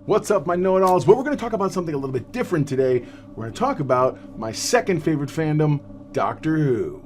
What's up, my know-it-alls? Well, we're going to talk about something a little bit different today. We're going to talk about my second favorite fandom, Doctor Who.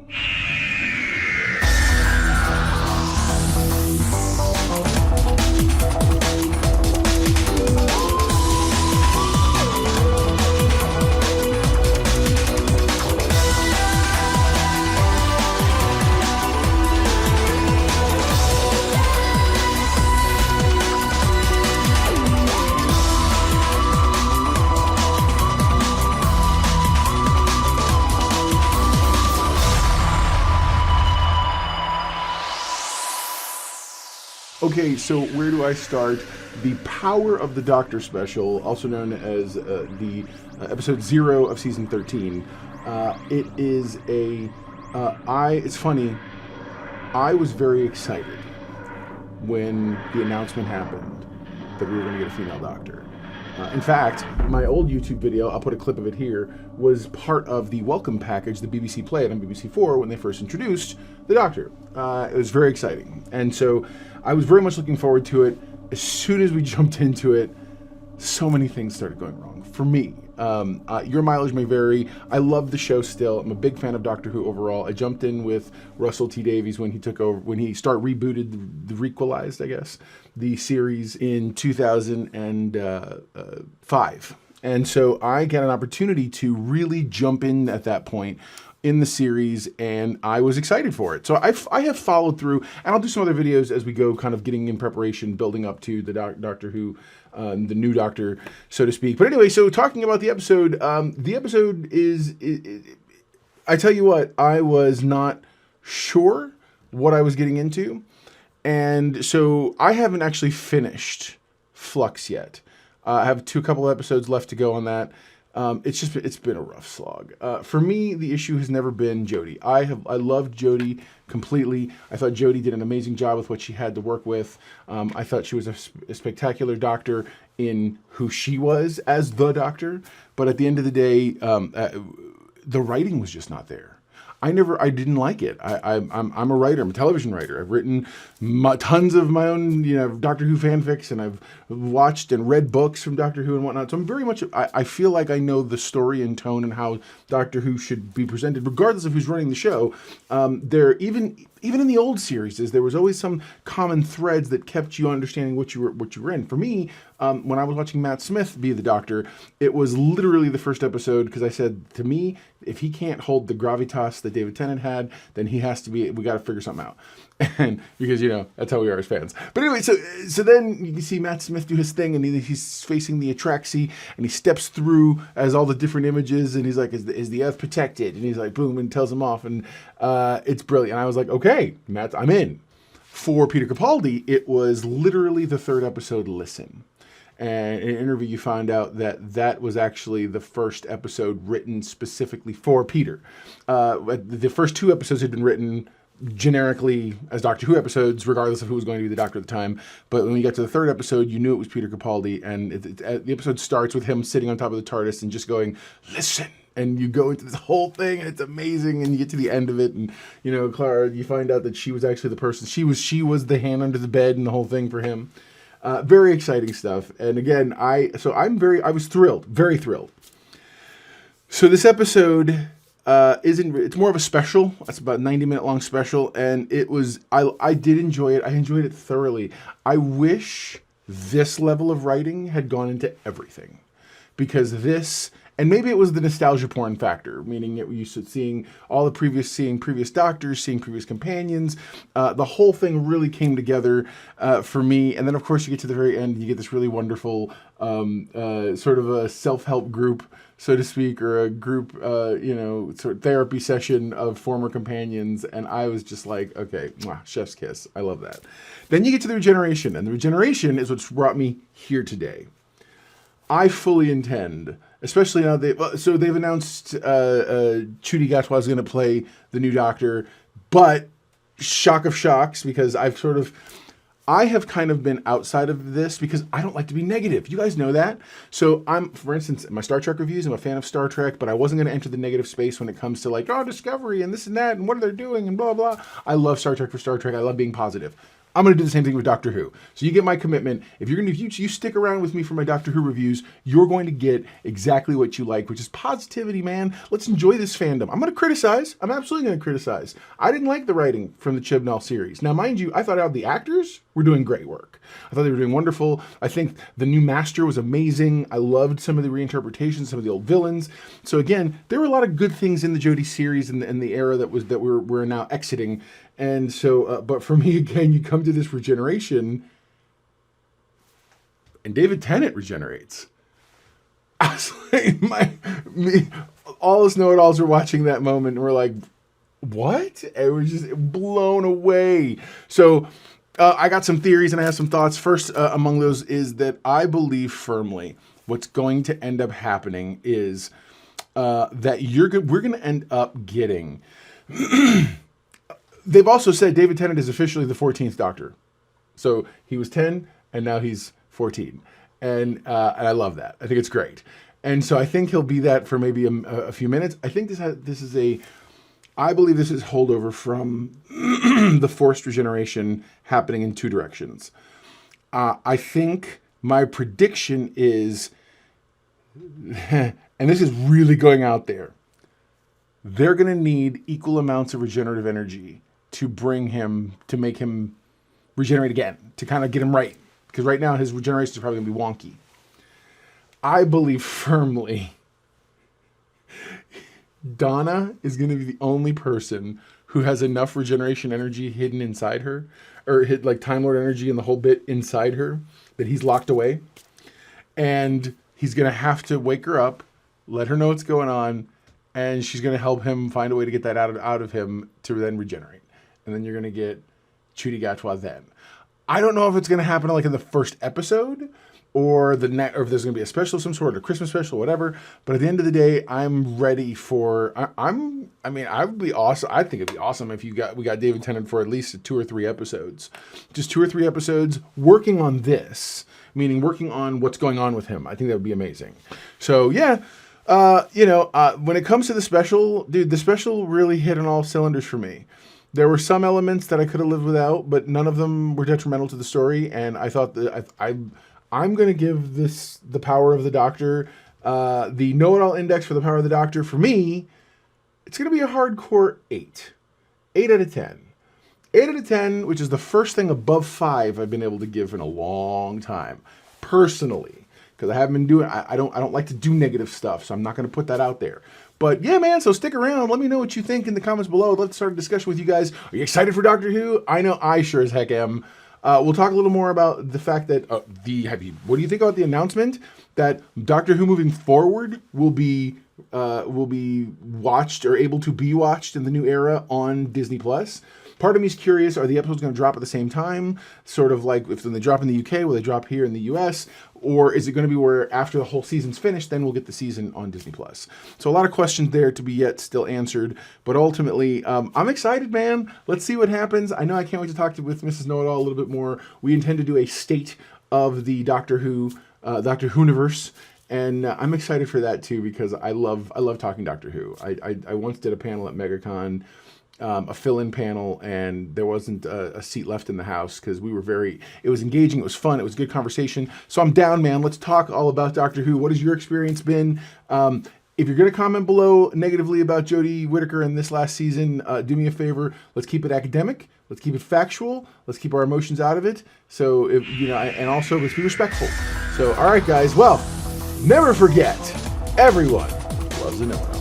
Okay, so where do I start? The Power of the Doctor special, also known as the episode 0 of season 13. It is it's funny, I was very excited when the announcement happened that we were going to get a female Doctor. In fact, my old YouTube video, I'll put a clip of it here, was part of the welcome package the BBC played on BBC 4 when they first introduced the Doctor. It was very exciting. And so I was very much looking forward to it. As soon as we jumped into it, so many things started going wrong for me. Your mileage may vary. I love the show still. I'm a big fan of Doctor Who overall. I jumped in with Russell T Davies when he took over, when he rebooted the requalized, I guess, the series in 2005. And so I got an opportunity to really jump in at that point in the series, and I was excited for it. So I have followed through, and I'll do some other videos as we go, kind of getting in preparation, building up to the Doctor Who, the new Doctor, so to speak. But anyway, so talking about the episode is I tell you what, I was not sure what I was getting into, and so I haven't actually finished Flux yet. I have a couple episodes left to go on that. It's been a rough slog. For me, the issue has never been Jodie. I loved Jodie completely. I thought Jodie did an amazing job with what she had to work with. I thought she was a spectacular Doctor in who she was as the Doctor. But at the end of the day, the writing was just not there. I didn't like it. I'm a writer. I'm a television writer. I've written tons of my own, Doctor Who fanfics, and I've watched and read books from Doctor Who and whatnot. So I'm very much, I feel like I know the story and tone and how Doctor Who should be presented, regardless of who's running the show. Even in the old series, there was always some common threads that kept you understanding what you were in. For me, when I was watching Matt Smith be the Doctor, it was literally the first episode, because I said, to me, if he can't hold the gravitas that David Tennant had, then we got to figure something out. And because, that's how we are as fans. But anyway, so then you can see Matt Smith do his thing, and he's facing the Atraxi, and he steps through as all the different images, and he's like, is the Earth protected? And he's like, boom, and tells him off, and it's brilliant. And I was like, okay, Matt, I'm in. For Peter Capaldi, it was literally the third episode, Listen. And in an interview, you find out that was actually the first episode written specifically for Peter. The first two episodes had been written generically as Doctor Who episodes, regardless of who was going to be the Doctor at the time. But when you got to the third episode, you knew it was Peter Capaldi. And the episode starts with him sitting on top of the TARDIS and just going, listen. And you go into this whole thing, and it's amazing. And you get to the end of it, and Clara, you find out that she was actually the person. She was the hand under the bed and the whole thing for him. Very exciting stuff. And again, I was thrilled, very thrilled. So this episode it's more of a special. It's about a 90-minute long special, and I did enjoy it. I enjoyed it thoroughly. I wish this level of writing had gone into everything, because this, and maybe it was the nostalgia porn factor, meaning that we used to seeing previous Doctors, seeing previous companions. The whole thing really came together for me. And then, of course, you get to the very end, you get this really wonderful sort of a self-help group, so to speak, or a group, sort of therapy session of former companions. And I was just like, okay, chef's kiss. I love that. Then you get to the regeneration, and the regeneration is what's brought me here today. I fully intend, especially now they've announced Ncuti Gatwa is going to play the new Doctor, but shock of shocks, because I have kind of been outside of this because I don't like to be negative. You guys know that. So for instance, in my Star Trek reviews, I'm a fan of Star Trek, but I wasn't going to enter the negative space when it comes to Discovery and this and that and what are they doing and blah, blah. I love Star Trek for Star Trek. I love being positive. I'm going to do the same thing with Doctor Who. So you get my commitment. If you stick around with me for my Doctor Who reviews, you're going to get exactly what you like, which is positivity, man. Let's enjoy this fandom. I'm going to criticize. I'm absolutely going to criticize. I didn't like the writing from the Chibnall series. Now, mind you, I thought the actors were doing great work. I thought they were doing wonderful. I think the new Master was amazing. I loved some of the reinterpretations, some of the old villains. So again, there were a lot of good things in the Jodie series and the era that we're now exiting. And so, but for me, again, you come to this regeneration, and David Tennant regenerates. I was like, all us know-it-alls are watching that moment, and we're like, what? And we're just blown away. So, I got some theories and I have some thoughts. First among those is that I believe firmly what's going to end up happening is that we're going to end up getting... They've also said David Tennant is officially the 14th Doctor. So he was 10 and now he's 14. And I love that. I think it's great. And so I think he'll be that for maybe a few minutes. I think I believe this is holdover from the forced regeneration happening in two directions. I think my prediction is, and this is really going out there, they're going to need equal amounts of regenerative energy to make him regenerate again, to kind of get him right. Because right now his regeneration is probably going to be wonky. I believe firmly Donna is going to be the only person who has enough regeneration energy hidden inside her, or like Time Lord energy and the whole bit inside her that he's locked away. And he's going to have to wake her up, let her know what's going on, and she's going to help him find a way to get that out of him to then regenerate. And then you're going to get Ncuti Gatwa then. I don't know if it's going to happen like in the first episode or or if there's going to be a special of some sort, a Christmas special, whatever. But at the end of the day, I'm ready for. I would be awesome. I think it'd be awesome if we got David Tennant for at least 2 or 3 episodes, just 2 or 3 episodes working on this, meaning working on what's going on with him. I think that would be amazing. So yeah. When it comes to the special, dude, the special really hit on all cylinders for me. There were some elements that I could have lived without, but none of them were detrimental to the story. And I thought that I'm going to give this the Power of the Doctor, the know-it-all index for the Power of the Doctor. For me, it's going to be a hardcore 8. 8 out of 10. 8 out of 10, which is the first thing above 5 I've been able to give in a long time, personally. Because I haven't been doing, I don't like to do negative stuff, so I'm not going to put that out there. But yeah, man, so stick around. Let me know what you think in the comments below. Let's start a discussion with you guys. Are you excited for Doctor Who? I know I sure as heck am. We'll talk a little more about the fact that, what do you think about the announcement that Doctor Who moving forward will be watched or able to be watched in the new era on Disney+. Part of me is curious, are the episodes going to drop at the same time? Sort of like if they drop in the UK, will they drop here in the US? Or is it going to be where after the whole season's finished, then we'll get the season on Disney+. So a lot of questions there to be yet still answered. But ultimately, I'm excited, man. Let's see what happens. I know I can't wait to talk with Mrs. Know-It-All a little bit more. We intend to do a state of the Doctor Who universe. And I'm excited for that too, because I love talking Doctor Who. I once did a panel at MegaCon, a fill-in panel, and there wasn't a seat left in the house because it was engaging, it was fun, it was a good conversation. So I'm down, man. Let's talk all about Doctor Who. What has your experience been? If you're going to comment below negatively about Jodie Whittaker in this last season, do me a favor. Let's keep it academic. Let's keep it factual. Let's keep our emotions out of it. So, and also let's be respectful. So, all right, guys. Well, never forget, everyone loves a know-it-all.